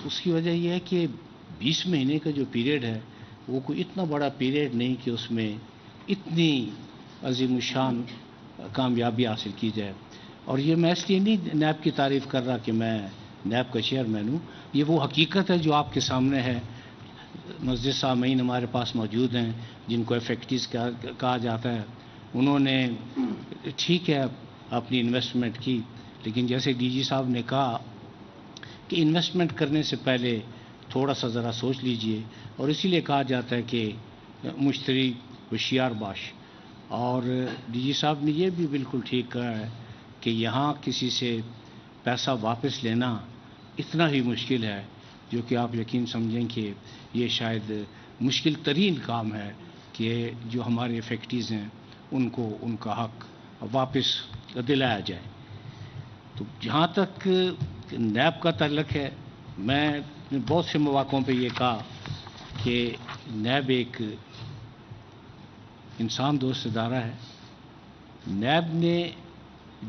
اس کی وجہ یہ ہے کہ 20 مہینے کا جو پیریڈ ہے وہ کوئی اتنا بڑا پیریڈ نہیں کہ اس میں اتنی عظیم الشان کامیابی حاصل کی جائے. اور یہ میں اس لیے نہیں نیب کی تعریف کر رہا کہ میں نیب کا چیئرمین ہوں، یہ وہ حقیقت ہے جو آپ کے سامنے ہے. مسجد سامعین ہمارے پاس موجود ہیں جن کو ایفیکٹیز کہا جاتا ہے. انہوں نے ٹھیک ہے اپنی انویسٹمنٹ کی، لیکن جیسے ڈی جی صاحب نے کہا کہ انویسٹمنٹ کرنے سے پہلے تھوڑا سا ذرا سوچ لیجئے. اور اسی لیے کہا جاتا ہے کہ مشتری ہوشیار باش. اور ڈی جی صاحب نے یہ بھی بالکل ٹھیک کہا ہے کہ یہاں کسی سے پیسہ واپس لینا اتنا ہی مشکل ہے جو کہ آپ یقین سمجھیں کہ یہ شاید مشکل ترین کام ہے کہ جو ہمارے ایفیکٹیز ہیں ان کو ان کا حق واپس دلایا جائے. تو جہاں تک نیب کا تعلق ہے، میں نے بہت سے مواقعوں پہ یہ کہا کہ نیب ایک انسان دوست ادارہ ہے. نیب نے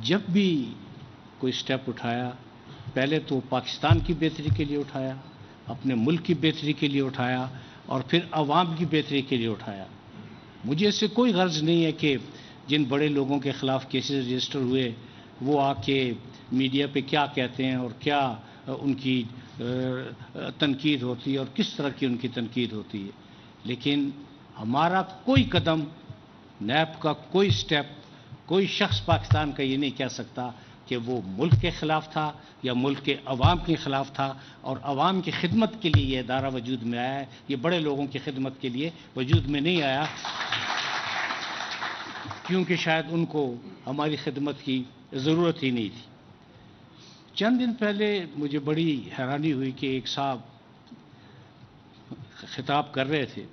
جب بھی کوئی سٹیپ اٹھایا پہلے تو پاکستان کی بہتری کے لیے اٹھایا، اپنے ملک کی بہتری کے لیے اٹھایا، اور پھر عوام کی بہتری کے لیے اٹھایا. مجھے اس سے کوئی غرض نہیں ہے کہ جن بڑے لوگوں کے خلاف کیسز رجسٹر ہوئے وہ آ کے میڈیا پہ کیا کہتے ہیں اور کیا ان کی تنقید ہوتی ہے اور کس طرح کی ان کی تنقید ہوتی ہے. لیکن ہمارا کوئی قدم، نیب کا کوئی سٹیپ، کوئی شخص پاکستان کا یہ نہیں کہہ سکتا کہ وہ ملک کے خلاف تھا یا ملک کے عوام کے خلاف تھا. اور عوام کی خدمت کے لیے یہ ادارہ وجود میں آیا ہے، یہ بڑے لوگوں کی خدمت کے لیے وجود میں نہیں آیا کیونکہ شاید ان کو ہماری خدمت کی ضرورت ہی نہیں تھی. چند دن پہلے مجھے بڑی حیرانی ہوئی کہ ایک صاحب خطاب کر رہے تھے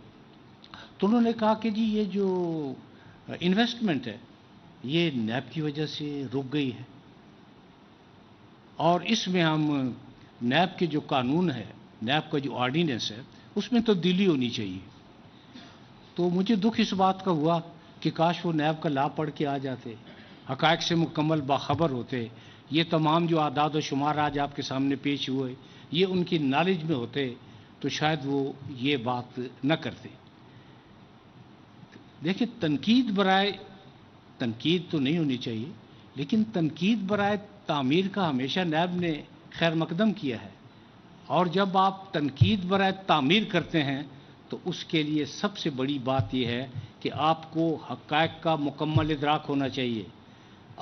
تو انہوں نے کہا کہ جی یہ جو انویسٹمنٹ ہے یہ نیب کی وجہ سے رک گئی ہے، اور اس میں ہم نیب کے جو قانون ہے، نیب کا جو آرڈیننس ہے اس میں تبدیلی ہونی چاہیے. تو مجھے دکھ اس بات کا ہوا کہ کاش وہ نیب کا لا پڑھ کے آ جاتے، حقائق سے مکمل باخبر ہوتے. یہ تمام جو اعداد و شمار آج آپ کے سامنے پیش ہوئے یہ ان کی نالج میں ہوتے تو شاید وہ یہ بات نہ کرتے. دیکھیں، تنقید تو نہیں ہونی چاہیے، لیکن تنقید برائے تعمیر کا ہمیشہ نیب نے خیر مقدم کیا ہے. اور جب آپ تنقید برائے تعمیر کرتے ہیں تو اس کے لیے سب سے بڑی بات یہ ہے کہ آپ کو حقائق کا مکمل ادراک ہونا چاہیے.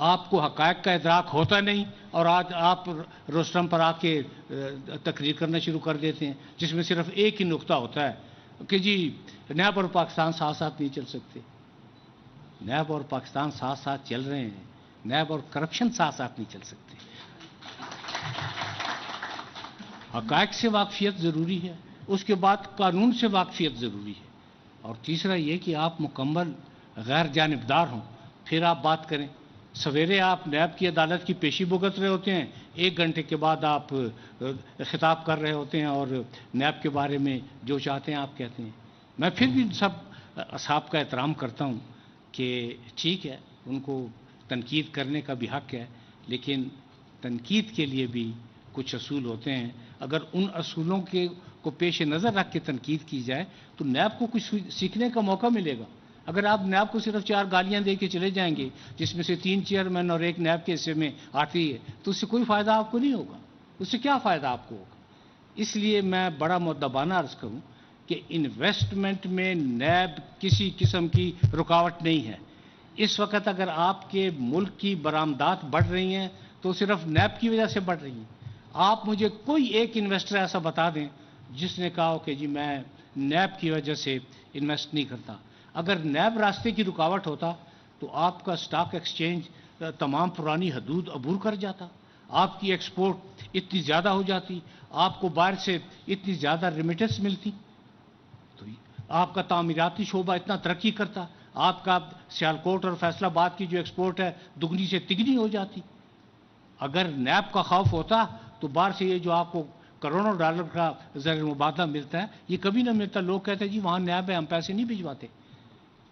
آپ کو حقائق کا ادراک ہوتا نہیں اور آج آپ روسٹرم پر آ کے تقریر کرنا شروع کر دیتے ہیں جس میں صرف ایک ہی نقطہ ہوتا ہے کہ جی نیب اور پاکستان ساتھ ساتھ نہیں چل سکتے. نیب اور پاکستان ساتھ ساتھ چل رہے ہیں، نیب اور کرپشن ساتھ ساتھ نہیں چل سکتے. حقائق سے واقفیت ضروری ہے، اس کے بعد قانون سے واقفیت ضروری ہے، اور تیسرا یہ کہ آپ مکمل غیر جانبدار ہوں پھر آپ بات کریں. سویرے آپ نیب کی عدالت کی پیشی بھگت رہے ہوتے ہیں، 1 گھنٹے کے بعد آپ خطاب کر رہے ہوتے ہیں اور نیب کے بارے میں جو چاہتے ہیں آپ کہتے ہیں. میں پھر بھی سب اصحاب کا احترام کرتا ہوں کہ ٹھیک ہے ان کو تنقید کرنے کا بھی حق ہے، لیکن تنقید کے لیے بھی کچھ اصول ہوتے ہیں. اگر ان اصولوں کو پیش نظر رکھ کے تنقید کی جائے تو نیب کو کچھ سیکھنے کا موقع ملے گا. اگر آپ نیب کو صرف 4 گالیاں دے کے چلے جائیں گے جس میں سے 3 چیئرمین اور 1 نیب کے حصے میں آتی ہے تو اس سے کوئی فائدہ آپ کو نہیں ہوگا. اس سے کیا فائدہ آپ کو ہوگا؟ اس لیے میں بڑا مؤدبانہ عرض کروں کہ انویسٹمنٹ میں نیب کسی قسم کی رکاوٹ نہیں ہے. اس وقت اگر آپ کے ملک کی برآمدات بڑھ رہی ہیں تو صرف نیب کی وجہ سے بڑھ رہی ہیں. آپ مجھے کوئی ایک انویسٹر ایسا بتا دیں جس نے کہا ہو کہ جی میں نیب کی وجہ سے انویسٹ نہیں کرتا. اگر نیب راستے کی رکاوٹ ہوتا تو آپ کا سٹاک ایکسچینج تمام پرانی حدود عبور کر جاتا، آپ کی ایکسپورٹ اتنی زیادہ ہو جاتی، آپ کو باہر سے اتنی زیادہ ریمیٹنس ملتی، تو آپ کا تعمیراتی شعبہ اتنا ترقی کرتا، آپ کا سیالکوٹ اور فیصل آباد کی جو ایکسپورٹ ہے دگنی سے تگنی ہو جاتی. اگر نیب کا خوف ہوتا تو باہر سے یہ جو آپ کو کروڑوں ڈالر کا زر مبادلہ ملتا ہے یہ کبھی نہ ملتا. لوگ کہتے ہیں جی وہاں نیب ہے ہم پیسے نہیں بھجواتے.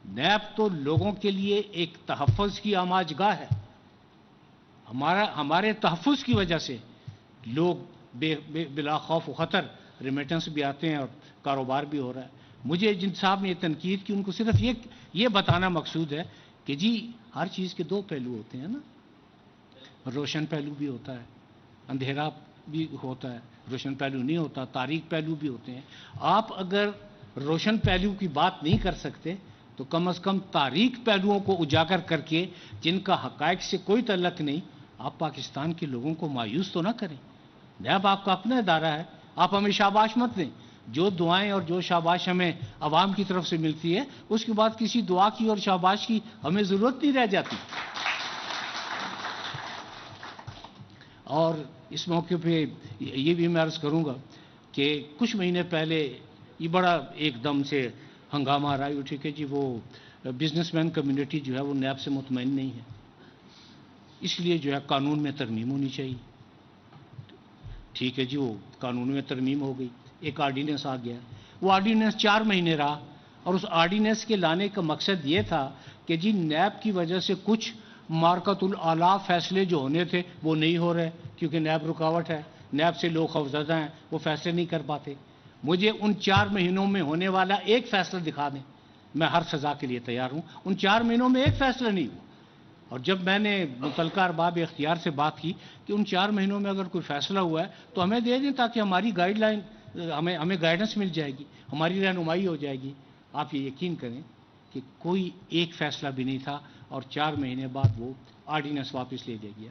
نیب تو لوگوں کے لیے ایک تحفظ کی آماج گاہ ہے. ہمارے تحفظ کی وجہ سے لوگ بلا خوف و خطر ریمیٹنس بھی آتے ہیں اور کاروبار بھی ہو رہا ہے. مجھے جن صاحب نے یہ تنقید کی ان کو صرف یہ بتانا مقصود ہے کہ جی ہر چیز کے دو پہلو ہوتے ہیں نا. روشن پہلو بھی ہوتا ہے, اندھیرا بھی ہوتا ہے, روشن پہلو نہیں ہوتا, تاریک پہلو بھی ہوتے ہیں. آپ اگر روشن پہلو کی بات نہیں کر سکتے تو کم از کم تاریک پہلوؤں کو اجاگر کر کے جن کا حقائق سے کوئی تعلق نہیں, آپ پاکستان کے لوگوں کو مایوس تو نہ کریں. نیب آپ کا اپنا ادارہ ہے, آپ ہمیں شاباش مت دیں. جو دعائیں اور جو شاباش ہمیں عوام کی طرف سے ملتی ہے اس کے بعد کسی دعا کی اور شاباش کی ہمیں ضرورت نہیں رہ جاتی. اور اس موقع پہ یہ بھی میں عرض کروں گا کہ کچھ مہینے پہلے یہ بڑا ایک دم سے ہنگامہ آ رہا ہے اٹھے کہ جی وہ بزنس مین کمیونٹی جو ہے وہ نیب سے مطمئن نہیں ہے, اس لیے جو ہے قانون میں ترمیم ہونی چاہیے. ٹھیک ہے جی, وہ قانون میں ترمیم ہو گئی, ایک آرڈیننس آ گیا. وہ آرڈیننس 4 مہینے رہا اور اس آرڈیننس کے لانے کا مقصد یہ تھا کہ جی نیب کی وجہ سے کچھ مارکت الاعلیٰ فیصلے جو ہونے تھے وہ نہیں ہو رہے کیونکہ نیب رکاوٹ ہے, نیب سے لوگ خوفزدہ ہیں, وہ فیصلے نہیں کر پاتے. مجھے ان 4 مہینوں میں ہونے والا ایک فیصلہ دکھا دیں, میں ہر سزا کے لیے تیار ہوں. ان 4 مہینوں میں ایک فیصلہ نہیں ہوا. اور جب میں نے متعلقہ ارباب اختیار سے بات کی کہ ان 4 مہینوں میں اگر کوئی فیصلہ ہوا ہے تو ہمیں دے دیں تاکہ ہماری گائیڈ لائن ہمیں گائیڈنس مل جائے گی, ہماری رہنمائی ہو جائے گی. آپ یہ یقین کریں کہ کوئی ایک فیصلہ بھی نہیں تھا اور 4 مہینے بعد وہ آرڈیننس واپس لے لیا گیا.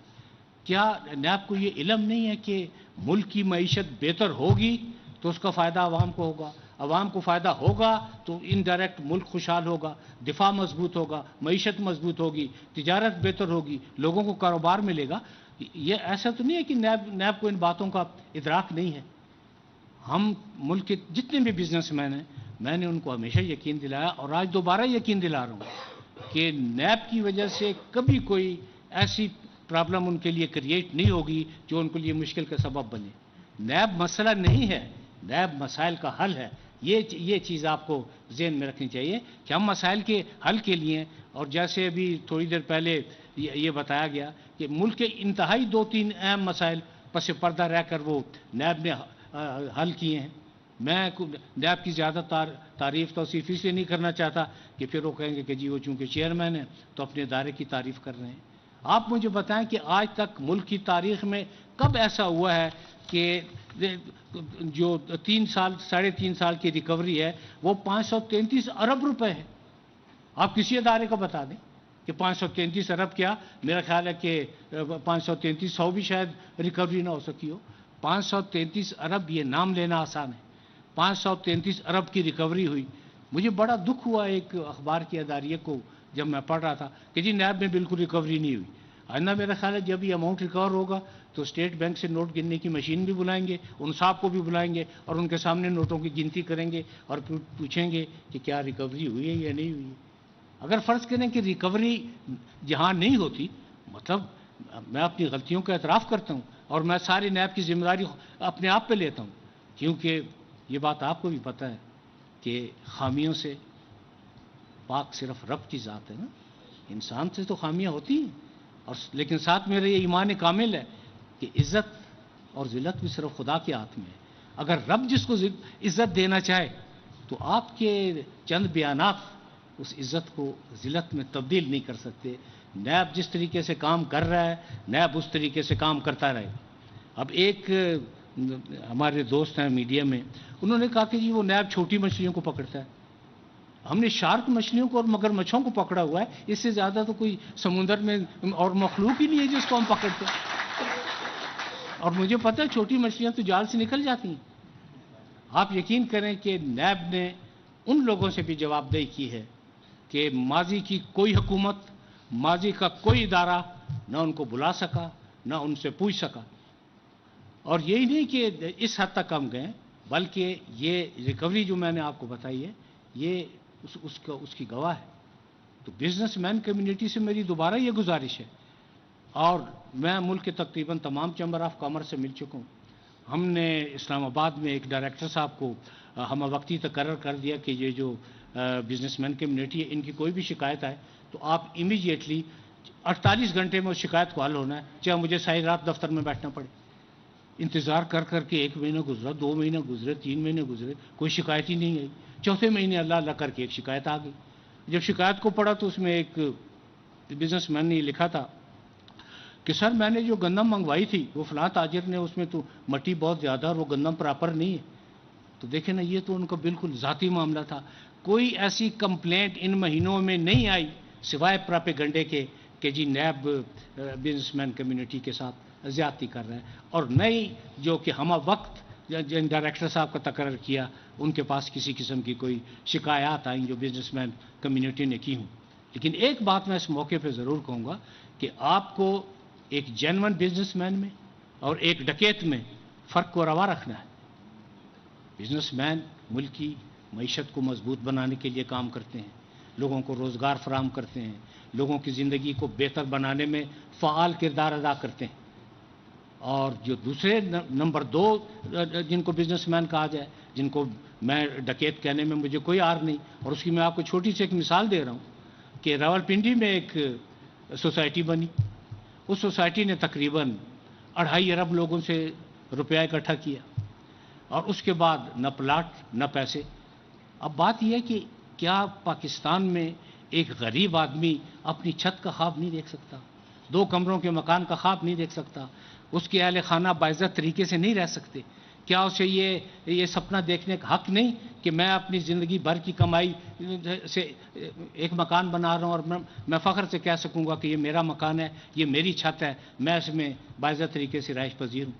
کیا نیب کو یہ علم نہیں ہے کہ ملک کی معیشت بہتر ہوگی تو اس کا فائدہ عوام کو ہوگا, عوام کو فائدہ ہوگا تو انڈائریکٹ ملک خوشحال ہوگا, دفاع مضبوط ہوگا, معیشت مضبوط ہوگی, تجارت بہتر ہوگی, لوگوں کو کاروبار ملے گا. یہ ایسا تو نہیں ہے کہ نیب کو ان باتوں کا ادراک نہیں ہے. ہم ملک کے جتنے بھی بزنس مین ہیں میں نے ان کو ہمیشہ یقین دلایا اور آج دوبارہ یقین دلا رہا ہوں کہ نیب کی وجہ سے کبھی کوئی ایسی پرابلم ان کے لیے کریٹ نہیں ہوگی جو ان کے لیے مشکل کا سبب بنے. نیب مسئلہ نہیں ہے, نیب مسائل کا حل ہے. یہ چیز آپ کو ذہن میں رکھنی چاہیے کہ ہم مسائل کے حل کے لیے, اور جیسے ابھی تھوڑی دیر پہلے یہ بتایا گیا کہ ملک کے انتہائی 2-3 اہم مسائل پس پردہ رہ کر وہ نیب نے حل کیے ہیں. میں نیب کی زیادہ تعریف توصیف اس لیے نہیں کرنا چاہتا کہ پھر وہ کہیں گے کہ جی وہ چونکہ چیئرمین ہیں تو اپنے ادارے کی تعریف کر رہے ہیں. آپ مجھے بتائیں کہ آج تک ملک کی تاریخ میں کب ایسا ہوا ہے کہ جو 3 سال 3.5 سال کی ریکوری ہے وہ 533 ارب روپے ہے. آپ کسی ادارے کو بتا دیں کہ 533 ارب کیا, میرا خیال ہے کہ 533 بھی شاید ریکوری نہ ہو سکی ہو. 533 ارب یہ نام لینا آسان ہے, 533 ارب کی ریکوری ہوئی. مجھے بڑا دکھ ہوا ایک اخبار کی اداریے کو جب میں پڑھ رہا تھا کہ جی نیب میں بالکل ریکوری نہیں ہوئی. آئندہ میرا خیال ہے جب یہ اماؤنٹ ریکور ہوگا تو اسٹیٹ بینک سے نوٹ گننے کی مشین بھی بلائیں گے, ان صاحب کو بھی بلائیں گے اور ان کے سامنے نوٹوں کی گنتی کریں گے اور پوچھیں گے کہ کیا ریکوری ہوئی ہے یا نہیں ہوئی ہے. اگر فرض کریں کہ ریکوری جہاں نہیں ہوتی, مطلب میں اپنی غلطیوں کا اعتراف کرتا ہوں اور میں ساری نیب کی ذمہ داری اپنے آپ پہ لیتا ہوں, کیونکہ یہ بات آپ کو بھی پتہ ہے کہ خامیوں سے پاک صرف رب کی ذات ہے نا. انسان سے تو خامیاں ہوتی ہیں, اور لیکن ساتھ میرا یہ ایمان کامل ہے کہ عزت اور ذلت بھی صرف خدا کے ہاتھ میں ہے. اگر رب جس کو عزت دینا چاہے تو آپ کے چند بیانات اس عزت کو ذلت میں تبدیل نہیں کر سکتے. نیب جس طریقے سے کام کر رہا ہے نیب اس طریقے سے کام کرتا رہے. اب ایک ہمارے دوست ہیں میڈیا میں, انہوں نے کہا کہ جی وہ نیب چھوٹی مچھلیوں کو پکڑتا ہے. ہم نے شارک مچھلیوں کو اور مگر مچھوں کو پکڑا ہوا ہے, اس سے زیادہ تو کوئی سمندر میں اور مخلوق ہی نہیں ہے جس کو ہم پکڑتے ہیں. اور مجھے پتہ ہے چھوٹی مچھلیاں تو جال سے نکل جاتی ہیں. آپ یقین کریں کہ نیب نے ان لوگوں سے بھی جواب دہی کی ہے کہ ماضی کی کوئی حکومت, ماضی کا کوئی ادارہ نہ ان کو بلا سکا نہ ان سے پوچھ سکا. اور یہی نہیں کہ اس حد تک ہم گئے, بلکہ یہ ریکوری جو میں نے آپ کو بتائی ہے یہ اس کی گواہ ہے. تو بزنس مین کمیونٹی سے میری دوبارہ یہ گزارش ہے, اور میں ملک کے تقریباً تمام چیمبر آف کامرس سے مل چکا ہوں. ہم نے اسلام آباد میں ایک ڈائریکٹر صاحب کو ہم وقتی تقرر کر دیا کہ یہ جو بزنس مین کمیونٹی ہے ان کی کوئی بھی شکایت آئے تو آپ امیجیٹلی 48 گھنٹے میں اس شکایت کو حل ہونا ہے, چاہے مجھے ساری رات دفتر میں بیٹھنا پڑے. انتظار کر کر کے 1 مہینہ گزرا، 2 مہینے گزرے، 3 مہینے گزرے، کوئی شکایت ہی نہیں آئی۔ چوتھے مہینے اللہ اللہ کر کے ایک شکایت آ گئی۔ جب شکایت کو پڑھا تو اس میں ایک بزنس مین نے یہ لکھا تھا کہ سر میں نے جو گندم منگوائی تھی وہ فلاں تاجر نے، اس میں تو مٹی بہت زیادہ اور وہ گندم پراپر نہیں ہے۔ تو دیکھیں نا، یہ تو ان کا بالکل ذاتی معاملہ تھا۔ کوئی ایسی کمپلینٹ ان مہینوں میں نہیں آئی سوائے پراپیگنڈے کے کہ G NAB business man community کے ساتھ زیادتی کر رہے ہیں، اور نئی جو کہ ہمہ وقت جن ڈائریکٹر صاحب کا تقرر کیا ان کے پاس کسی قسم کی کوئی شکایات آئیں جو بزنس مین کمیونٹی نے کی ہوں۔ لیکن ایک بات میں اس موقع پہ ضرور کہوں گا کہ آپ کو ایک جینون بزنس مین میں اور ایک ڈکیت میں فرق کو روا رکھنا ہے۔ بزنس مین ملک کی معیشت کو مضبوط بنانے کے لیے کام کرتے ہیں، لوگوں کو روزگار فراہم کرتے ہیں، لوگوں کی زندگی کو بہتر بنانے میں فعال کردار ادا کرتے ہیں۔ اور جو دوسرے نمبر 2 جن کو بزنس مین کہا جائے، جن کو میں ڈکیت کہنے میں مجھے کوئی عار نہیں، اور اس کی میں آپ کو چھوٹی سی ایک مثال دے رہا ہوں کہ راولپنڈی میں ایک سوسائٹی بنی، اس سوسائٹی نے تقریباً 2.5 ارب لوگوں سے روپیہ اکٹھا کیا، اور اس کے بعد نہ پلاٹ نہ پیسے۔ اب بات یہ ہے کہ کیا پاکستان میں ایک غریب آدمی اپنی چھت کا خواب نہیں دیکھ سکتا، 2 کمروں کے مکان کا خواب نہیں دیکھ سکتا، اس کے اہل خانہ باعزت طریقے سے نہیں رہ سکتے؟ کیا اسے یہ سپنا دیکھنے کا حق نہیں کہ میں اپنی زندگی بھر کی کمائی سے ایک مکان بنا رہا ہوں، اور میں فخر سے کہہ سکوں گا کہ یہ میرا مکان ہے، یہ میری چھت ہے، میں اس میں باعزت طریقے سے رہائش پذیر ہوں؟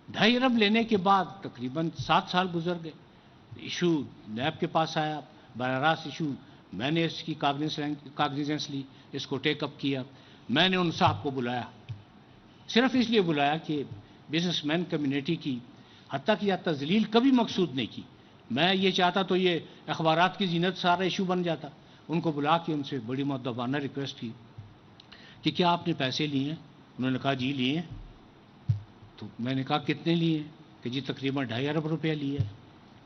2.5 ارب لینے کے بعد تقریباً 7 سال گزر گئے، ایشو نیب کے پاس آیا، براہ راست ایشو میں نے اس کی کاگنیزنس لی، اس کو ٹیک اپ کیا۔ میں نے ان صاحب کو بلایا، صرف اس لیے بلایا کہ بزنس مین کمیونٹی کی حتیٰ کہ تذلیل کبھی مقصود نہیں کی، میں یہ چاہتا تو یہ اخبارات کی زینت سارا ایشو بن جاتا۔ ان کو بلا کے ان سے بڑی مؤدبانہ ریکویسٹ کی کہ کیا آپ نے پیسے لیے ہیں؟ انہوں نے کہا جی لیے ہیں۔ تو میں نے کہا کتنے لیے ہیں؟ کہ جی تقریباً 2.5 ارب روپیہ لیے ہے۔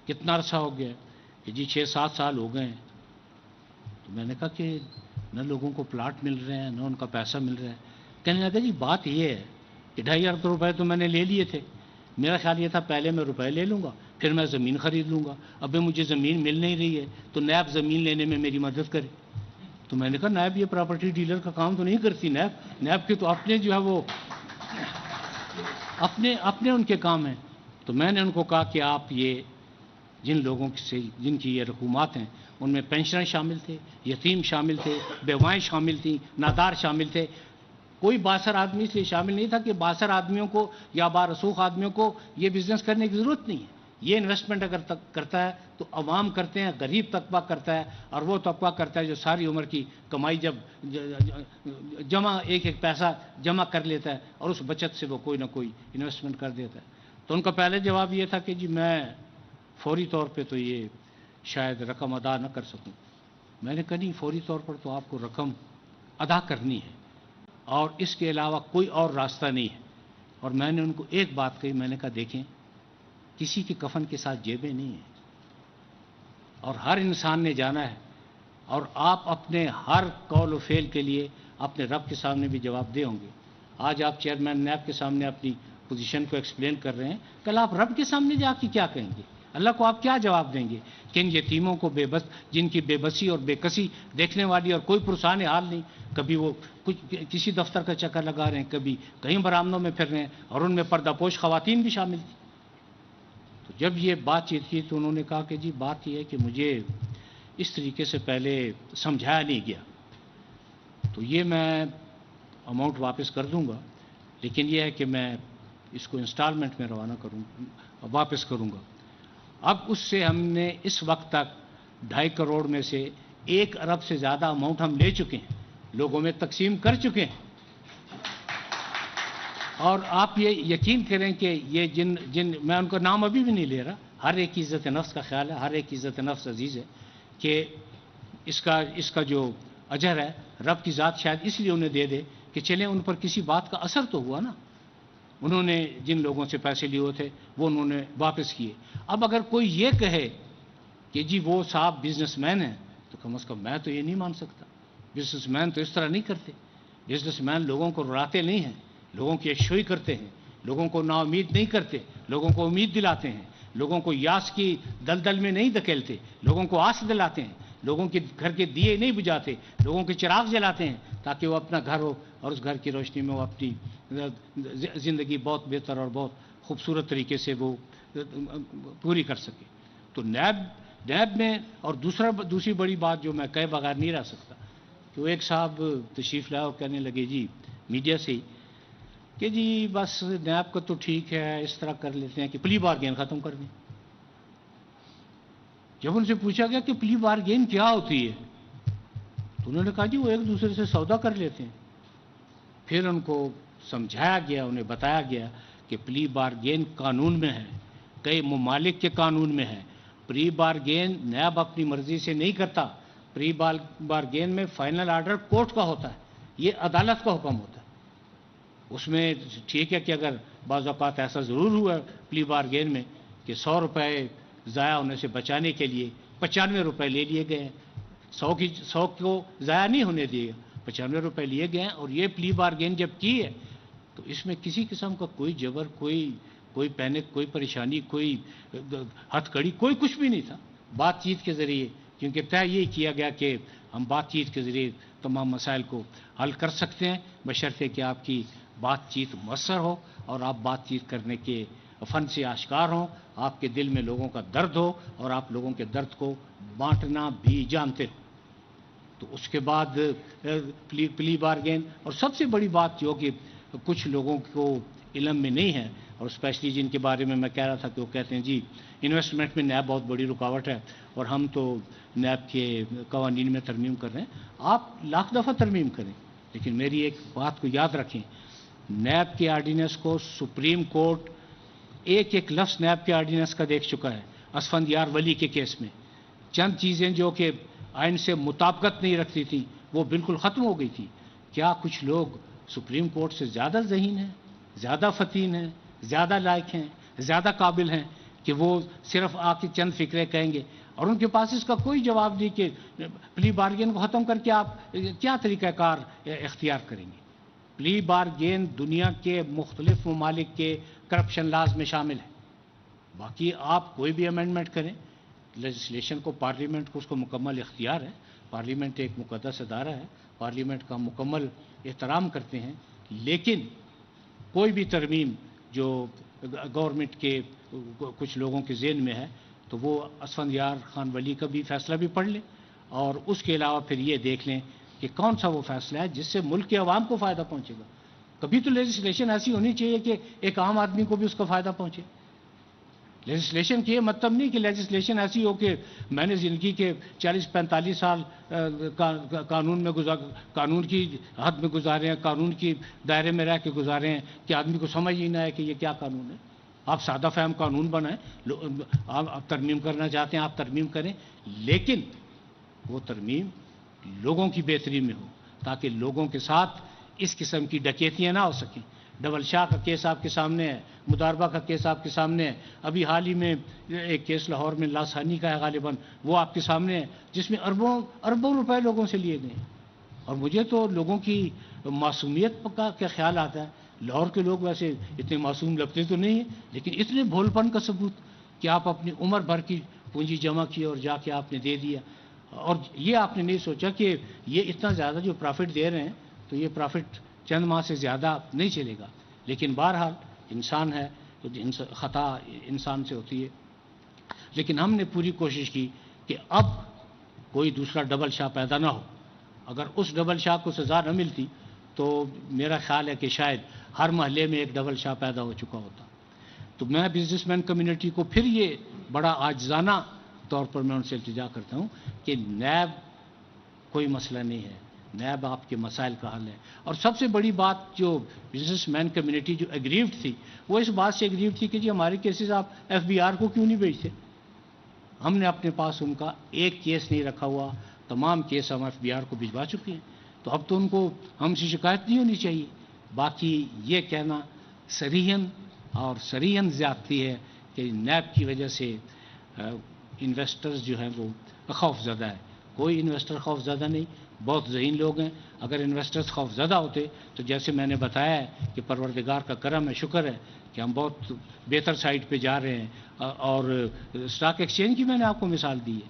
کتنا عرصہ ہو گیا؟ کہ جی 6-7 سال ہو گئے ہیں۔ تو میں نے کہا کہ نہ لوگوں کو پلاٹ مل رہے ہیں، نہ ان کا پیسہ مل رہا ہے۔ کہنے لگا جی بات یہ ہے کہ 2.5 ارب روپے تو میں نے لے لیے تھے، میرا خیال یہ تھا پہلے میں روپے لے لوں گا پھر میں زمین خرید لوں گا، اب مجھے زمین مل نہیں رہی ہے تو نیب زمین لینے میں میری مدد کرے۔ تو میں نے کہا نیب یہ پراپرٹی ڈیلر کا کام تو نہیں کرتی، نیب کے تو اپنے جو ہے وہ اپنے ان کے کام ہیں۔ تو میں نے ان کو کہا کہ آپ یہ جن لوگوں سے جن کی یہ رقومات ہیں ان میں پینشنر شامل تھے، یتیم شامل تھے، بیوائیں شامل تھیں، نادار شامل تھے، کوئی باثر آدمی اس لیے شامل نہیں تھا کہ باثر آدمیوں کو یا بارسوخ آدمیوں کو یہ بزنس کرنے کی ضرورت نہیں ہے۔ یہ انویسٹمنٹ اگر کرتا ہے تو عوام کرتے ہیں، غریب طبقہ کرتا ہے، اور وہ طبقہ کرتا ہے جو ساری عمر کی کمائی جب جمع ایک پیسہ جمع کر لیتا ہے اور اس بچت سے وہ کوئی نہ کوئی انویسٹمنٹ کر دیتا ہے۔ تو ان کا پہلے جواب یہ تھا کہ جی میں فوری طور پہ تو یہ شاید رقم ادا نہ کر سکوں۔ میں نے کہا نہیں، فوری طور پر تو آپ کو رقم ادا کرنی ہے اور اس کے علاوہ کوئی اور راستہ نہیں ہے۔ اور میں نے ان کو ایک بات کہی، میں نے کہا دیکھیں کسی کے کفن کے ساتھ جیبیں نہیں ہیں، اور ہر انسان نے جانا ہے، اور آپ اپنے ہر قول و فعل کے لیے اپنے رب کے سامنے بھی جواب دے ہوں گے۔ آج آپ چیئرمین نیب کے سامنے اپنی پوزیشن کو ایکسپلین کر رہے ہیں، کل آپ رب کے سامنے جا کے کیا کہیں گے؟ اللہ کو آپ کیا جواب دیں گے کہ ان یتیموں کو بے بس، جن کی بے بسی اور بے کسی دیکھنے والی اور کوئی پرسان حال نہیں، کبھی وہ کسی دفتر کا چکر لگا رہے ہیں، کبھی کہیں برآمدوں میں پھر رہے ہیں، اور ان میں پردہ پوش خواتین بھی شامل تھیں۔ تو جب یہ بات چیت کی تو انہوں نے کہا کہ جی بات یہ ہے کہ مجھے اس طریقے سے پہلے سمجھایا نہیں گیا، تو یہ میں اماؤنٹ واپس کر دوں گا، لیکن یہ ہے کہ میں اس کو انسٹالمنٹ میں روانہ کروں، واپس کروں گا۔ اب اس سے ہم نے اس وقت تک 2.5 کروڑ میں سے 1 ارب سے زیادہ اماؤنٹ ہم لے چکے ہیں، لوگوں میں تقسیم کر چکے ہیں۔ اور آپ یہ یقین کریں کہ یہ جن میں ان کا نام ابھی بھی نہیں لے رہا، ہر ایک کی عزت نفس کا خیال ہے، ہر ایک کی عزت نفس عزیز ہے کہ اس کا جو اجر ہے رب کی ذات شاید اس لیے انہیں دے دے کہ چلیں ان پر کسی بات کا اثر تو ہوا نا، انہوں نے جن لوگوں سے پیسے لیے ہوئے تھے وہ انہوں نے واپس کیے۔ اب اگر کوئی یہ کہے کہ جی وہ صاحب بزنس مین ہیں تو کم از کم میں تو یہ نہیں مان سکتا، بزنس مین تو اس طرح نہیں کرتے، بزنس مین لوگوں کو رلاتے نہیں ہیں، لوگوں کی یکسوئی کرتے ہیں، لوگوں کو نا امید نہیں کرتے، لوگوں کو امید دلاتے ہیں، لوگوں کو یاس کی دلدل میں نہیں دھکیلتے، لوگوں کو آس دلاتے ہیں، لوگوں کے گھر کے دیے نہیں بجھاتے، لوگوں کے چراغ جلاتے ہیں تاکہ وہ اپنا گھر ہو اور اس گھر کی روشنی میں وہ اپنی زندگی بہت بہتر اور بہت خوبصورت طریقے سے وہ پوری کر سکے۔ تو نیب میں اور دوسری بڑی بات جو میں کہے بغیر نہیں رہ سکتا کہ وہ ایک صاحب تشریف لائے اور کہنے لگے جی میڈیا سے ہی کہ جی بس نیب کا تو ٹھیک ہے، اس طرح کر لیتے ہیں کہ پلی بارگین ختم کر دیں۔ جب ان سے پوچھا گیا کہ پلی بارگین کیا ہوتی ہے تو انہوں نے کہا جی وہ ایک دوسرے سے سودا کر لیتے ہیں۔ پھر ان کو سمجھایا گیا، انہیں بتایا گیا کہ پلی بارگین قانون میں ہے، کئی ممالک کے قانون میں ہے۔ پری بارگین نیب اپنی مرضی سے نہیں کرتا، پری بارگین میں فائنل آرڈر کورٹ کا ہوتا ہے، یہ عدالت کا حکم ہوتا ہے۔ اس میں ٹھیک ہے کہ اگر بعض اوقات ایسا ضرور ہوا پلی بارگین میں کہ 100 روپے ضائع ہونے سے بچانے کے لیے 95 روپے لے لیے گئے ہیں، 100 کو ضائع نہیں ہونے دیے، 95 روپے لیے گئے ہیں، اور یہ پلی بارگین جب کی ہے تو اس میں کسی قسم کا کوئی جبر، کوئی پینک، کوئی پریشانی، کوئی ہتھ کڑی، کوئی کچھ بھی نہیں تھا۔ بات چیت کے ذریعے، کیونکہ طے یہی کیا گیا کہ ہم بات چیت کے ذریعے تمام مسائل کو حل کر سکتے ہیں بشرطے کہ آپ کی بات چیت مؤثر ہو اور آپ بات چیت کرنے کے فن سے آشکار ہوں، آپ کے دل میں لوگوں کا درد ہو اور آپ لوگوں کے درد کو بانٹنا بھی جانتے ہو۔ تو اس کے بعد پلی بارگین، اور سب سے بڑی بات جو کہ کچھ لوگوں کو علم میں نہیں ہے، اور اسپیشلی جن کے بارے میں کہہ رہا تھا کہ وہ کہتے ہیں جی انویسٹمنٹ میں نیب بہت بڑی رکاوٹ ہے اور ہم تو نیب کے قوانین میں ترمیم کر رہے ہیں۔ آپ لاکھ دفعہ ترمیم کریں، لیکن میری ایک بات کو یاد رکھیں، نیب کے آرڈیننس کو سپریم کورٹ ایک لفظ نیب کے آرڈیننس کا دیکھ چکا ہے۔ اسفندیار ولی کے کیس میں چند چیزیں جو کہ آئین سے مطابقت نہیں رکھتی تھیں وہ بالکل ختم ہو گئی تھی۔ کیا کچھ لوگ سپریم کورٹ سے زیادہ ذہین ہیں، زیادہ فتین ہیں، زیادہ لائق ہیں، زیادہ قابل ہیں کہ وہ صرف آ کے چند فکرے کہیں گے اور ان کے پاس اس کا کوئی جواب نہیں کہ پلی بارگین کو ختم کر کے آپ کیا طریقہ کار اختیار کریں گے؟ پلی بارگین دنیا کے مختلف ممالک کے کرپشن لاز میں شامل ہے۔ باقی آپ کوئی بھی امینڈمنٹ کریں، لیجسلیشن کو، پارلیمنٹ کو اس کو مکمل اختیار ہے، پارلیمنٹ ایک مقدس ادارہ ہے، پارلیمنٹ کا مکمل احترام کرتے ہیں، لیکن کوئی بھی ترمیم جو گورنمنٹ کے کچھ لوگوں کے ذہن میں ہے تو وہ اسفندیار خان ولی کا بھی فیصلہ بھی پڑھ لیں اور اس کے علاوہ پھر یہ دیکھ لیں کہ کون سا وہ فیصلہ ہے جس سے ملک کے عوام کو فائدہ پہنچے گا۔ کبھی تو لیجسلیشن ایسی ہونی چاہیے کہ ایک عام آدمی کو بھی اس کا فائدہ پہنچے۔ لیجسلیشن کی یہ مطلب نہیں کہ لیجسلیشن ایسی ہو کہ میں نے زندگی کے 40-45 سال قانون کی حد میں گزارے ہیں، قانون کی دائرے میں رہ کے گزارے ہیں کہ آدمی کو سمجھ ہی نہ ہے کہ یہ کیا قانون ہے۔ آپ سادہ فہم قانون بنائیں، آپ ترمیم کرنا چاہتے ہیں آپ ترمیم کریں، لیکن وہ ترمیم لوگوں کی بہتری میں ہو تاکہ لوگوں کے ساتھ اس قسم کی ڈکیتیاں نہ ہو سکیں۔ ڈبل شاہ کا کیس آپ کے سامنے ہے، مداربہ کا کیس آپ کے سامنے ہے، ابھی حال ہی میں ایک کیس لاہور میں لاسانی کا ہے غالباً، وہ آپ کے سامنے ہے جس میں اربوں روپے لوگوں سے لیے گئے ہیں۔ اور مجھے تو لوگوں کی معصومیت کا کیا خیال آتا ہے، لاہور کے لوگ ویسے اتنے معصوم لگتے تو نہیں ہیں، لیکن اتنے بھول پن کا ثبوت کہ آپ اپنی عمر بھر کی پونجی جمع کی اور جا کے آپ نے دے دیا، اور یہ آپ نے نہیں سوچا کہ یہ اتنا زیادہ جو پرافٹ دے رہے ہیں تو یہ پرافٹ چند ماہ سے زیادہ نہیں چلے گا۔ لیکن بہرحال انسان ہے تو خطا انسان سے ہوتی ہے، لیکن ہم نے پوری کوشش کی کہ اب کوئی دوسرا ڈبل شاہ پیدا نہ ہو۔ اگر اس ڈبل شاہ کو سزا نہ ملتی تو میرا خیال ہے کہ شاید ہر محلے میں ایک ڈبل شاہ پیدا ہو چکا ہوتا۔ تو میں بزنس مین کمیونٹی کو پھر یہ بڑا عاجزانہ طور پر میں ان سے التجا کرتا ہوں کہ نیب کوئی مسئلہ نہیں ہے، نیب آپ کے مسائل کا حل ہے۔ اور سب سے بڑی بات جو بزنس مین کمیونٹی جو ایگریوڈ تھی وہ اس بات سے ایگریوڈ تھی کہ جی ہمارے کیسز آپ FBR کو کیوں نہیں بھیجتے؟ ہم نے اپنے پاس ان کا ایک کیس نہیں رکھا ہوا، تمام کیس ہم FBR کو بھجوا چکے ہیں، تو اب تو ان کو ہم سے شکایت نہیں ہونی چاہیے۔ باقی یہ کہنا صریحاً زیادتی ہے کہ نیب کی وجہ سے انویسٹرز جو ہیں وہ خوف زدہ ہے۔ کوئی انویسٹر خوف زدہ نہیں، بہت ذہین لوگ ہیں. اگر انویسٹرز خوف زدہ ہوتے تو جیسے میں نے بتایا ہے کہ پروردگار کا کرم ہے، شکر ہے کہ ہم بہت بہتر سائٹ پہ جا رہے ہیں. اور اسٹاک ایکسچینج کی میں نے آپ کو مثال دی ہے.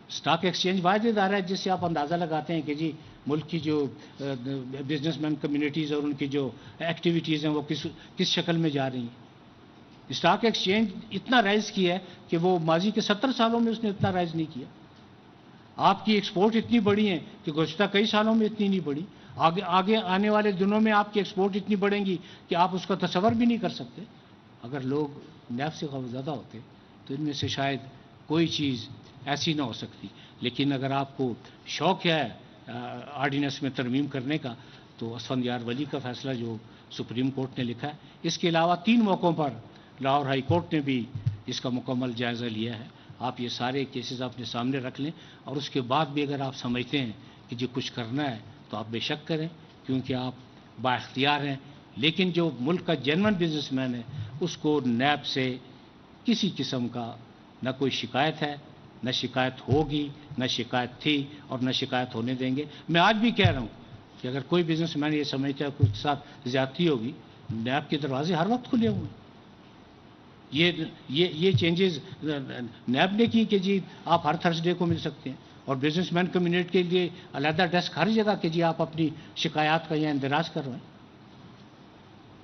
اسٹاک ایکسچینج واحد ادارہ ہے جس سے آپ اندازہ لگاتے ہیں کہ جی ملک کی جو بزنس مین کمیونٹیز اور ان کی جو ایکٹیویٹیز ہیں وہ کس شکل میں جا رہی ہیں. اسٹاک ایکسچینج اتنا رائز کیا ہے کہ وہ ماضی کے 70 سالوں میں اس نے اتنا رائز نہیں کیا. آپ کی ایکسپورٹ اتنی بڑی ہیں کہ گزشتہ کئی سالوں میں اتنی نہیں بڑھی. آگے آنے والے دنوں میں آپ کی ایکسپورٹ اتنی بڑھیں گی کہ آپ اس کا تصور بھی نہیں کر سکتے. اگر لوگ نیب سے خوفزدہ ہوتے تو ان میں سے شاید کوئی چیز ایسی نہ ہو سکتی. لیکن اگر آپ کو شوق ہے آرڈیننس میں ترمیم کرنے کا تو اسفندیار ولی کا فیصلہ جو سپریم کورٹ نے لکھا ہے، اس کے علاوہ 3 موقعوں پر لاہور ہائی کورٹ نے بھی اس کا مکمل جائزہ لیا ہے. آپ یہ سارے کیسز اپنے سامنے رکھ لیں اور اس کے بعد بھی اگر آپ سمجھتے ہیں کہ جی کچھ کرنا ہے تو آپ بے شک کریں، کیونکہ آپ با اختیار ہیں. لیکن جو ملک کا جینون بزنس مین ہے اس کو نیب سے کسی قسم کا نہ کوئی شکایت ہے، نہ شکایت ہوگی، نہ شکایت تھی اور نہ شکایت ہونے دیں گے. میں آج بھی کہہ رہا ہوں کہ اگر کوئی بزنس مین یہ سمجھتا ہے کہ اس کے ساتھ زیادتی ہوگی، نیب کے دروازے ہر وقت کھلے ہوئے ہیں. یہ چینجز نیب نے کی کہ جی آپ ہر تھرسڈے کو مل سکتے ہیں، اور بزنس مین کمیونٹی کے لیے علیحدہ ڈیسک ہر جگہ کہ جی آپ اپنی شکایات کا یہاں اندراج کر رہے ہیں.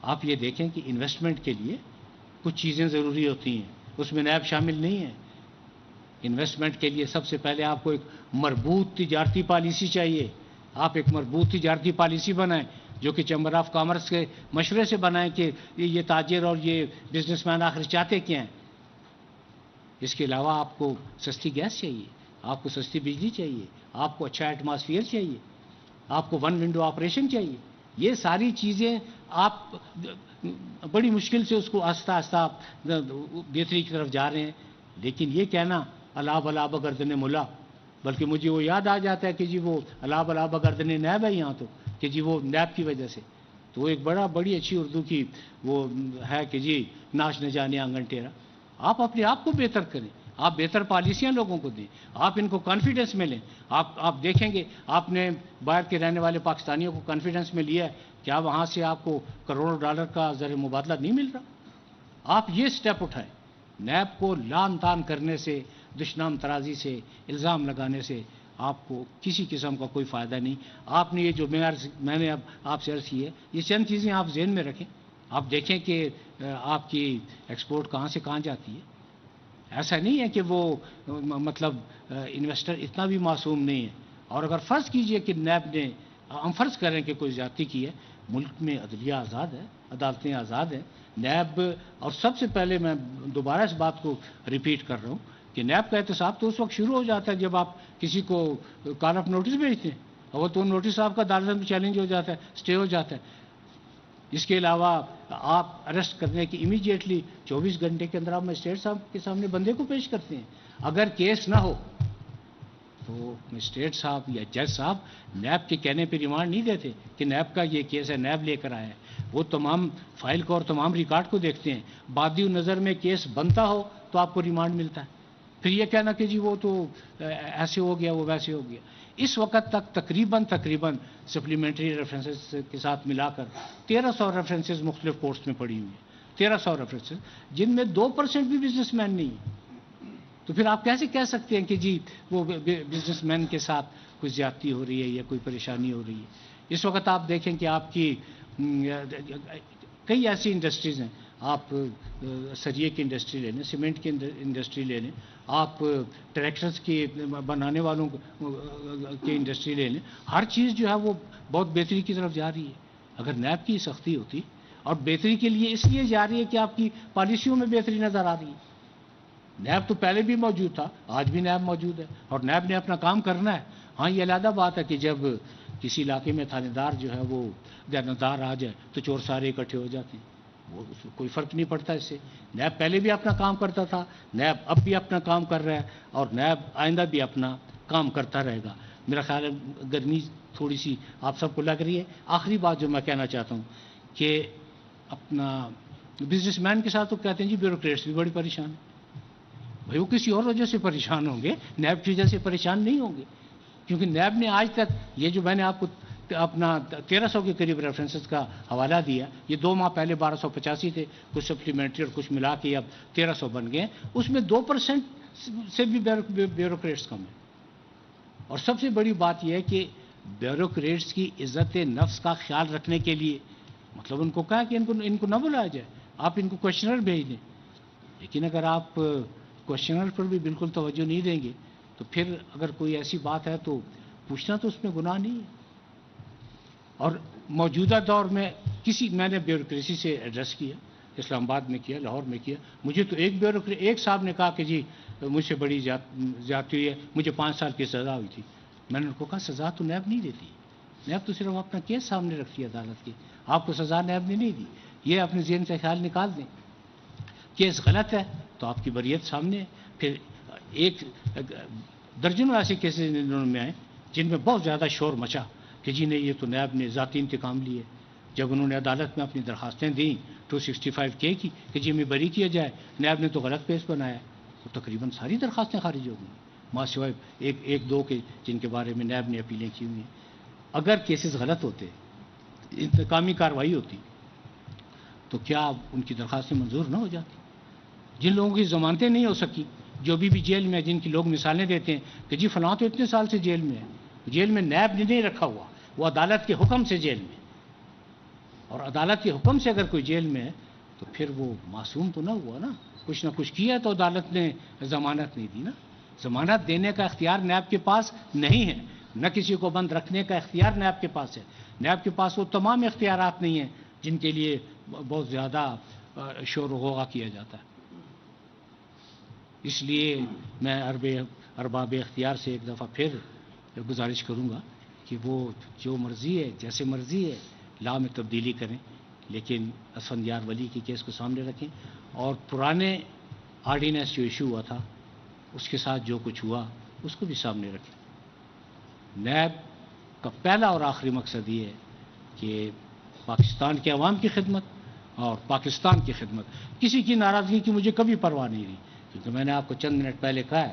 آپ یہ دیکھیں کہ انویسٹمنٹ کے لیے کچھ چیزیں ضروری ہوتی ہیں، اس میں نیب شامل نہیں ہے. انویسٹمنٹ کے لیے سب سے پہلے آپ کو ایک مربوط تجارتی پالیسی چاہیے. آپ ایک مربوط تجارتی پالیسی بنائیں جو کہ چیمبر آف کامرس کے مشورے سے بنائیں کہ یہ تاجر اور یہ بزنس مین آخر چاہتے کیا ہیں. اس کے علاوہ آپ کو سستی گیس چاہیے، آپ کو سستی بجلی چاہیے، آپ کو اچھا ایٹماسفیئر چاہیے، آپ کو ون ونڈو آپریشن چاہیے. یہ ساری چیزیں آپ بڑی مشکل سے اس کو آہستہ آہستہ بہتری کی طرف جا رہے ہیں. لیکن یہ کہنا الا بلا بگردن ملا، بلکہ مجھے وہ یاد آ جاتا ہے کہ جی وہ الا بلا بگردن نیب ہے یہاں تو کہ جی وہ نیب کی وجہ سے. تو وہ ایک بڑی اچھی اردو کی وہ ہے کہ جی ناچ نہ جانے آنگن ٹیرا. آپ اپنے آپ کو بہتر کریں، آپ بہتر پالیسیاں لوگوں کو دیں، آپ ان کو کانفیڈنس میں لیں. آپ دیکھیں گے آپ نے باہر کے رہنے والے پاکستانیوں کو کانفیڈنس میں لیا ہے، کیا وہاں سے آپ کو کروڑوں ڈالر کا زر مبادلہ نہیں مل رہا؟ آپ یہ سٹیپ اٹھائیں. نیب کو لان تان کرنے سے، دشنام ترازی سے، الزام لگانے سے آپ کو کسی قسم کا کوئی فائدہ نہیں. آپ نے یہ جو میں نے اب آپ سے عرض کی ہے، یہ چند چیزیں آپ ذہن میں رکھیں. آپ دیکھیں کہ آپ کی ایکسپورٹ کہاں سے کہاں جاتی ہے. ایسا نہیں ہے کہ وہ مطلب انویسٹر اتنا بھی معصوم نہیں ہے. اور اگر فرض کیجئے کہ نیب نے، ہم فرض کریں کہ کوئی زیادتی کی ہے، ملک میں عدلیہ آزاد ہے، عدالتیں آزاد ہیں. نیب، اور سب سے پہلے میں دوبارہ اس بات کو ریپیٹ کر رہا ہوں کہ نیب کا احتساب تو اس وقت شروع ہو جاتا ہے جب آپ کسی کو کال آف نوٹس بھیجتے ہیں، اور وہ تو نوٹس آپ کا عدالت میں چیلنج ہو جاتا ہے، اسٹے ہو جاتا ہے. اس کے علاوہ آپ اریسٹ کرنے کی امیڈیٹلی 24 گھنٹے کے اندر آپ مجسٹریٹ صاحب کے سامنے بندے کو پیش کرتے ہیں. اگر کیس نہ ہو تو مجسٹریٹ صاحب یا جج صاحب نیب کے کہنے پہ ریمانڈ نہیں دیتے کہ نیب کا یہ کیس ہے، نیب لے کر آیا ہے. وہ تمام فائل کو اور تمام ریکارڈ کو دیکھتے ہیں. بادی نظر میں کیس بنتا ہو تو آپ کو ریمانڈ ملتا ہے. پھر یہ کہنا کہ جی وہ تو ایسے ہو گیا، وہ ویسے ہو گیا. اس وقت تک تقریباً سپلیمنٹری ریفرنسز کے ساتھ ملا کر 1300 ریفرنسز مختلف کورٹس میں پڑی ہوئی ہیں. 1300 ریفرنسز جن میں 2% بھی بزنس مین نہیں ہیں. تو پھر آپ کیسے کہہ سکتے ہیں کہ جی وہ بزنس مین کے ساتھ کوئی زیادتی ہو رہی ہے یا کوئی پریشانی ہو رہی ہے. اس وقت آپ دیکھیں کہ آپ کی کئی ایسی انڈسٹریز ہیں. آپ سریے کی انڈسٹری لے لیں، سیمنٹ کی انڈسٹری لے لیں، آپ ٹریکٹرز کی بنانے والوں کی انڈسٹری لے لیں. ہر چیز جو ہے وہ بہت بہتری کی طرف جا رہی ہے. اگر نیب کی سختی ہوتی، اور بہتری کے لیے اس لیے جا رہی ہے کہ آپ کی پالیسیوں میں بہتری نظر آ رہی ہے. نیب تو پہلے بھی موجود تھا، آج بھی نیب موجود ہے اور نیب نے اپنا کام کرنا ہے. ہاں یہ علیحدہ بات ہے کہ جب کسی علاقے میں تھانے دار جو ہے وہ دیانتدار آ جائے تو چور سارے اکٹھے ہو جاتے ہیں. وہ کوئی فرق نہیں پڑتا اس سے. نیب پہلے بھی اپنا کام کرتا تھا، نیب اب بھی اپنا کام کر رہا ہے اور نیب آئندہ بھی اپنا کام کرتا رہے گا. میرا خیال ہے گرمی تھوڑی سی آپ سب کو لگ رہی ہے. آخری بات جو میں کہنا چاہتا ہوں کہ اپنا بزنس مین کے ساتھ تو کہتے ہیں جی بیوروکریٹس بھی بڑی پریشان ہیں. بھائی وہ کسی اور وجہ سے پریشان ہوں گے، نیب کی وجہ سے پریشان نہیں ہوں گے. کیونکہ نیب نے آج تک یہ جو میں نے آپ کو اپنا 1300 کے قریب ریفرنسز کا حوالہ دیا، یہ 2 ماہ پہلے 1285 تھے، کچھ سپلیمنٹری اور کچھ ملا کے اب 1300 بن گئے، اس میں 2% سے بھی بیوروکریٹس کم ہیں۔ اور سب سے بڑی بات یہ ہے کہ بیوروکریٹس کی عزت نفس کا خیال رکھنے کے لیے مطلب ان کو کہا کہ ان کو نہ بلایا جائے، آپ ان کو کوشچنر بھیج دیں، لیکن اگر آپ کوشچنر پر بھی بالکل توجہ نہیں دیں گے تو پھر اگر کوئی ایسی بات ہے تو پوچھنا تو اس میں گناہ نہیں ہے۔ اور موجودہ دور میں میں نے بیوروکریسی سے ایڈریس کیا، اسلام آباد میں کیا، لاہور میں کیا، مجھے تو ایک صاحب نے کہا کہ جی مجھ سے بڑی زیادتی ہوئی ہے، مجھے 5 سال کی سزا ہوئی تھی۔ میں نے ان کو کہا سزا تو نیب نہیں دیتی، نیب تو صرف اپنا کیس سامنے رکھتی ہے عدالت کی، آپ کو سزا نیب نے نہیں دی۔ یہ اپنے ذہن سے خیال نکال دیں، کیس غلط ہے تو آپ کی بریت سامنے ہے۔ پھر ایک درجنوں ایسے کیسز میں آئے جن میں بہت زیادہ شور مچا کہ جی نہیں یہ تو نیب نے ذاتی انتقام لیے۔ جب انہوں نے عدالت میں اپنی درخواستیں دیں 265 کی کہ جی ہمیں بری کیا جائے، نیب نے تو غلط کیس بنایا، تو تقریباً ساری درخواستیں خارج ہو گئیں، ماں سوائے ایک دو کے جن کے بارے میں نیب نے اپیلیں کی ہوئی ہیں۔ اگر کیسز غلط ہوتے، انتقامی کارروائی ہوتی، تو کیا ان کی درخواستیں منظور نہ ہو جاتی؟ جن لوگوں کی ضمانتیں نہیں ہو سکی، جو بھی جیل میں، جن کی لوگ مثالیں دیتے ہیں کہ جی فلاں تو اتنے سال سے جیل میں ہے، جیل میں نیب نے نہیں رکھا ہوا، وہ عدالت کے حکم سے جیل میں، اور عدالت کے حکم سے اگر کوئی جیل میں ہے تو پھر وہ معصوم تو نہ ہوا نا، کچھ نہ کچھ کیا تو عدالت نے ضمانت نہیں دی نا۔ ضمانت دینے کا اختیار نیب کے پاس نہیں ہے، نہ کسی کو بند رکھنے کا اختیار نیب کے پاس ہے۔ نیب کے پاس وہ تمام اختیارات نہیں ہیں جن کے لیے بہت زیادہ شور و غوغا کیا جاتا ہے۔ اس لیے میں ارباب اختیار سے ایک دفعہ پھر گزارش کروں گا کہ وہ جو مرضی ہے، جیسے مرضی ہے، لا میں تبدیلی کریں، لیکن اسفندیار ولی کی کیس کو سامنے رکھیں، اور پرانے آرڈیننس جو ایشو ہوا تھا اس کے ساتھ جو کچھ ہوا اس کو بھی سامنے رکھیں۔ نیب کا پہلا اور آخری مقصد یہ ہے کہ پاکستان کے عوام کی خدمت اور پاکستان کی خدمت۔ کسی کی ناراضگی کی مجھے کبھی پرواہ نہیں رہی، کیونکہ میں نے آپ کو چند منٹ پہلے کہا ہے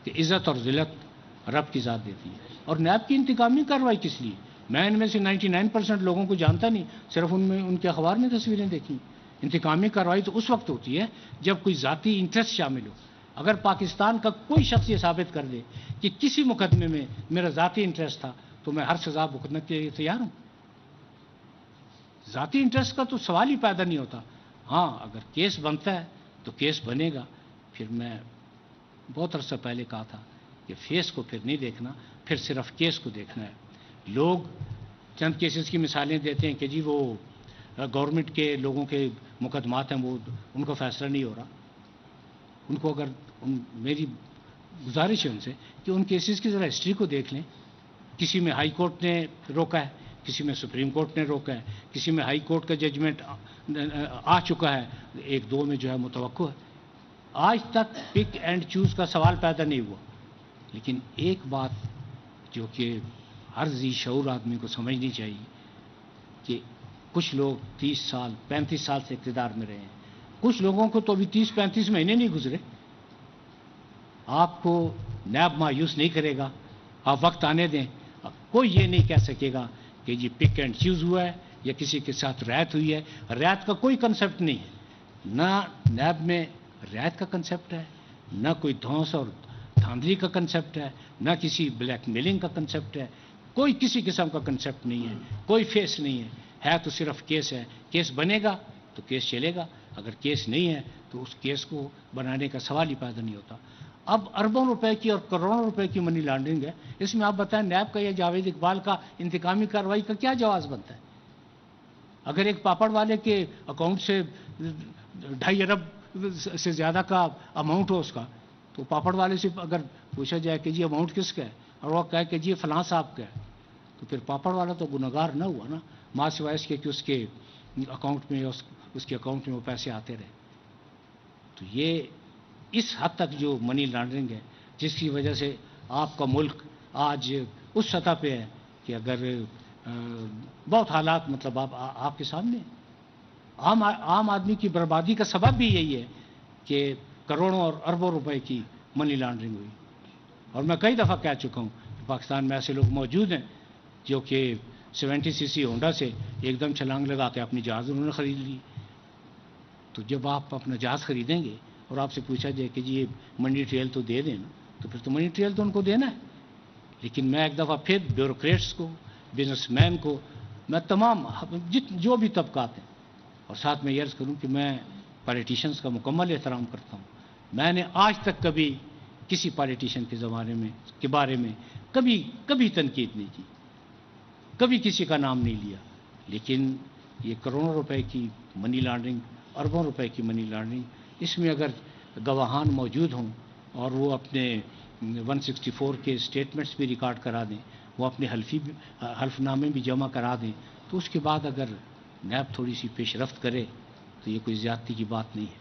کہ عزت اور ذلت رب کی ذات دیتی ہے۔ اور نیب کی انتقامی کارروائی کس لیے؟ میں ان میں سے 99% لوگوں کو جانتا نہیں، صرف ان کے اخبار میں تصویریں دیکھی۔ انتقامی کارروائی تو اس وقت ہوتی ہے جب کوئی ذاتی انٹرسٹ شامل ہو۔ اگر پاکستان کا کوئی شخص یہ ثابت کر دے کہ کسی مقدمے میں میرا ذاتی انٹرسٹ تھا تو میں ہر سزا بھگتنے کے لیے تیار ہوں۔ ذاتی انٹرسٹ کا تو سوال ہی پیدا نہیں ہوتا۔ ہاں اگر کیس بنتا ہے تو کیس بنے گا، پھر میں بہت عرصہ پہلے کہا تھا کہ فیس کو پھر نہیں دیکھنا، پھر صرف کیس کو دیکھنا ہے۔ لوگ چند کیسز کی مثالیں دیتے ہیں کہ جی وہ گورنمنٹ کے لوگوں کے مقدمات ہیں، وہ ان کو فیصلہ نہیں ہو رہا۔ ان کو اگر میری گزارش ہے ان سے کہ ان کیسز کی ذرا ہسٹری کو دیکھ لیں۔ کسی میں ہائی کورٹ نے روکا ہے، کسی میں سپریم کورٹ نے روکا ہے، کسی میں ہائی کورٹ کا ججمنٹ آ چکا ہے، ایک دو میں جو ہے متوقع ہے۔ آج تک پک اینڈ چوز کا سوال پیدا نہیں ہوا۔ لیکن ایک بات جو کہ ہر ذی شعور آدمی کو سمجھنی چاہیے کہ کچھ لوگ 30 سال 35 سال سے اقتدار میں رہے ہیں، کچھ لوگوں کو تو ابھی 30-35 مہینے نہیں گزرے۔ آپ کو نیب مایوس نہیں کرے گا، آپ وقت آنے دیں، کوئی یہ نہیں کہہ سکے گا کہ جی پک اینڈ چوز ہوا ہے یا کسی کے ساتھ رعایت ہوئی ہے۔ رعایت کا کوئی کنسیپٹ نہیں ہے، نہ نیب میں رعایت کا کنسیپٹ ہے، نہ کوئی دھونس اور دھاندلی کا کنسیپٹ ہے، نہ کسی بلیک میلنگ کا کنسیپٹ ہے، کوئی کسی قسم کا کنسیپٹ نہیں ہے، کوئی فیس نہیں ہے تو صرف کیس ہے۔ کیس بنے گا تو کیس چلے گا، اگر کیس نہیں ہے تو اس کیس کو بنانے کا سوال ہی پیدا نہیں ہوتا۔ اب اربوں روپے کی اور کروڑوں روپے کی منی لانڈرنگ ہے، اس میں آپ بتائیں نیب کا یا جاوید اقبال کا انتقامی کارروائی کا کیا جواز بنتا ہے؟ اگر ایک پاپڑ والے کے اکاؤنٹ سے 2.5 ارب سے زیادہ کا اماؤنٹ ہو اس کا، تو پاپڑ والے سے اگر پوچھا جائے کہ جی اماؤنٹ کس کا ہے اور وہ کہے کہ جی فلاں صاحب کا ہے، تو پھر پاپڑ والا تو گنہگار نہ ہوا نا، ماں سوائے اس کے کہ اس کے اکاؤنٹ میں اس کے اکاؤنٹ میں وہ پیسے آتے رہے۔ تو یہ اس حد تک جو منی لانڈرنگ ہے جس کی وجہ سے آپ کا ملک آج اس سطح پہ ہے کہ اگر بہت حالات مطلب آپ کے سامنے عام آدمی کی بربادی کا سبب بھی یہی ہے کہ کروڑوں اور اربوں روپے کی منی لانڈرنگ ہوئی۔ اور میں کئی دفعہ کہہ چکا ہوں کہ پاکستان میں ایسے لوگ موجود ہیں جو کہ 70 cc ہونڈا سے ایک دم چھلانگ لگا کے اپنی جہاز انہوں نے خرید لی. تو جب آپ اپنا جہاز خریدیں گے اور آپ سے پوچھا جائے کہ جی یہ منی ٹریل تو دے دیں نا, تو پھر تو منی ٹریل تو ان کو دینا ہے. لیکن میں ایک دفعہ پھر بیوروکریٹس کو, بزنس مین کو, میں تمام جو بھی طبقات ہیں, اور ساتھ میں یہ عرض کروں کہ میں پالیٹیشنز کا مکمل احترام کرتا ہوں. میں نے آج تک کبھی کسی پالیٹیشین کے بارے میں کبھی تنقید نہیں کی, کبھی کسی کا نام نہیں لیا. لیکن یہ کروڑوں روپے کی منی لانڈرنگ, اربوں روپے کی منی لانڈرنگ, اس میں اگر گواہان موجود ہوں اور وہ اپنے 164 کے اسٹیٹمنٹس بھی ریکارڈ کرا دیں, وہ اپنے حلف نامے بھی جمع کرا دیں, تو اس کے بعد اگر نیب تھوڑی سی پیش رفت کرے تو یہ کوئی زیادتی کی بات نہیں ہے.